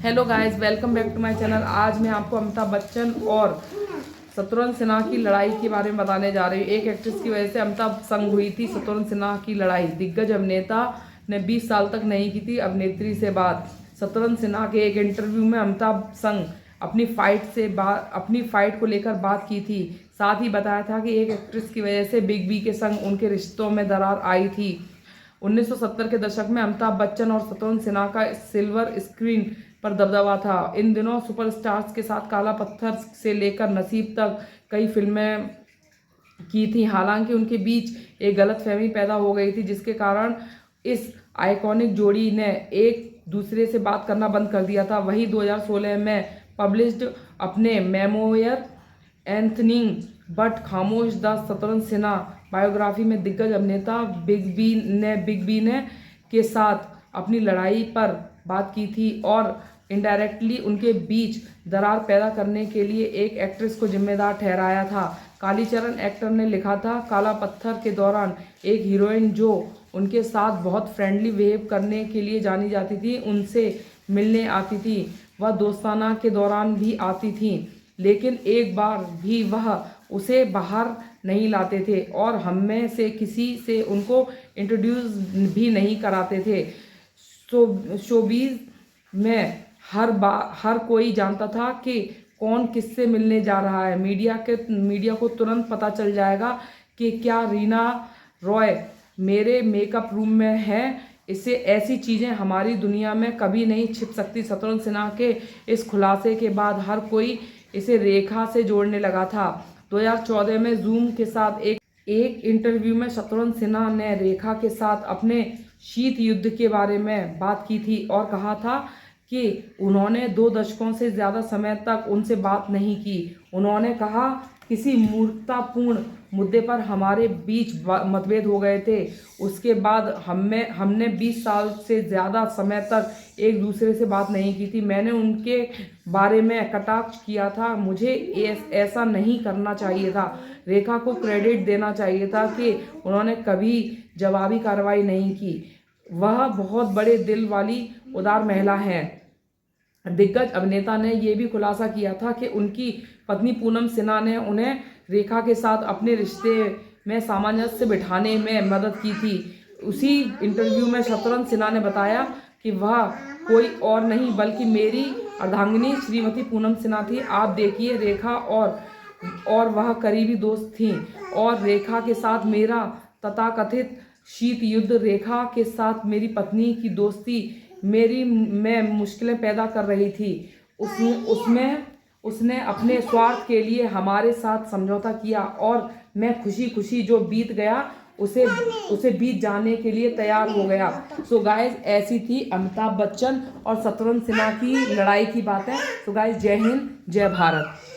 Hello guys, welcome back to my channel. आज मैं आपको अमिताभ बच्चन और शत्रुघ्न सिन्हा की लड़ाई के बारे में बताने जा रही हूँ। एक एक्ट्रेस की वजह से अमिताभ संग हुई थी शत्रुघ्न सिन्हा की लड़ाई। दिग्गज अभिनेता ने 20 साल तक नहीं की थी अभिनेत्री से बात। शत्रुघ्न सिन्हा के एक इंटरव्यू में अमिताभ संग अपनी फाइट को लेकर बात की थी। साथ ही बताया था कि एक एक्ट्रेस की वजह से बिग बी के संग उनके रिश्तों में दरार आई थी। 1970 के दशक में अमिताभ बच्चन और शत्रुघ्न सिन्हा का सिल्वर स्क्रीन पर दबदबा था। इन दिनों सुपरस्टार्स के साथ काला पत्थर से लेकर नसीब तक कई फिल्में की थी। हालांकि उनके बीच एक गलतफहमी पैदा हो गई थी, जिसके कारण इस आइकॉनिक जोड़ी ने एक दूसरे से बात करना बंद कर दिया था। वहीं 2016 में पब्लिश्ड अपने मेमोयर एंथनी बट खामोश द शत्रुघ्न सिन्हा बायोग्राफी में दिग्गज अभिनेता बिग बी ने के साथ अपनी लड़ाई पर बात की थी और इनडायरेक्टली उनके बीच दरार पैदा करने के लिए एक एक्ट्रेस को जिम्मेदार ठहराया था। कालीचरण एक्टर ने लिखा था, काला पत्थर के दौरान एक हीरोइन जो उनके साथ बहुत फ्रेंडली बिहेव करने के लिए जानी जाती थी, उनसे मिलने आती थी। वह दोस्ताना के दौरान भी आती थी, लेकिन एक बार भी वह उसे बाहर नहीं लाते थे और हम में से किसी से उनको इंट्रोड्यूस भी नहीं कराते थे। शोबीज में हर कोई जानता था कि कौन किससे मिलने जा रहा है। मीडिया को तुरंत पता चल जाएगा कि क्या रीना रॉय मेरे मेकअप रूम में है। इससे ऐसी चीज़ें हमारी दुनिया में कभी नहीं छिप सकती। शत्रुघ्न सिन्हा के इस खुलासे के बाद हर कोई इसे रेखा से जोड़ने लगा था। 2014 में जूम के साथ एक इंटरव्यू में शत्रुघ्न सिन्हा ने रेखा के साथ अपने शीत युद्ध के बारे में बात की थी और कहा था कि उन्होंने 2 दशकों से ज़्यादा समय तक उनसे बात नहीं की। उन्होंने कहा, किसी मूर्खतापूर्ण मुद्दे पर हमारे बीच मतभेद हो गए थे। उसके बाद हमने 20 साल से ज़्यादा समय तक एक दूसरे से बात नहीं की थी। मैंने उनके बारे में कटाक्ष किया था। मुझे ऐसा नहीं करना चाहिए था। रेखा को क्रेडिट देना चाहिए था कि उन्होंने कभी जवाबी कार्रवाई नहीं की। वह बहुत बड़े दिल वाली उदार महिला हैं। दिग्गज अभिनेता ने यह भी खुलासा किया था कि उनकी पत्नी पूनम सिन्हा ने उन्हें रेखा के साथ अपने रिश्ते में सामंजस्य बिठाने में मदद की थी। उसी इंटरव्यू में शत्रुघ्न सिन्हा ने बताया कि वह कोई और नहीं बल्कि मेरी अर्धांगिनी श्रीमती पूनम सिन्हा थी। आप देखिए, रेखा और वह करीबी दोस्त थीं और रेखा के साथ मेरा तथाकथित शीत युद्ध, रेखा के साथ मेरी पत्नी की दोस्ती में मुश्किलें पैदा कर रही थी। उसने अपने स्वार्थ के लिए हमारे साथ समझौता किया और मैं खुशी खुशी जो बीत गया उसे बीत जाने के लिए तैयार हो गया। सो गाइज, ऐसी थी अमिताभ बच्चन और शत्रुघ्न सिन्हा की लड़ाई की बातें। सो गाइज, जय हिंद, जय भारत।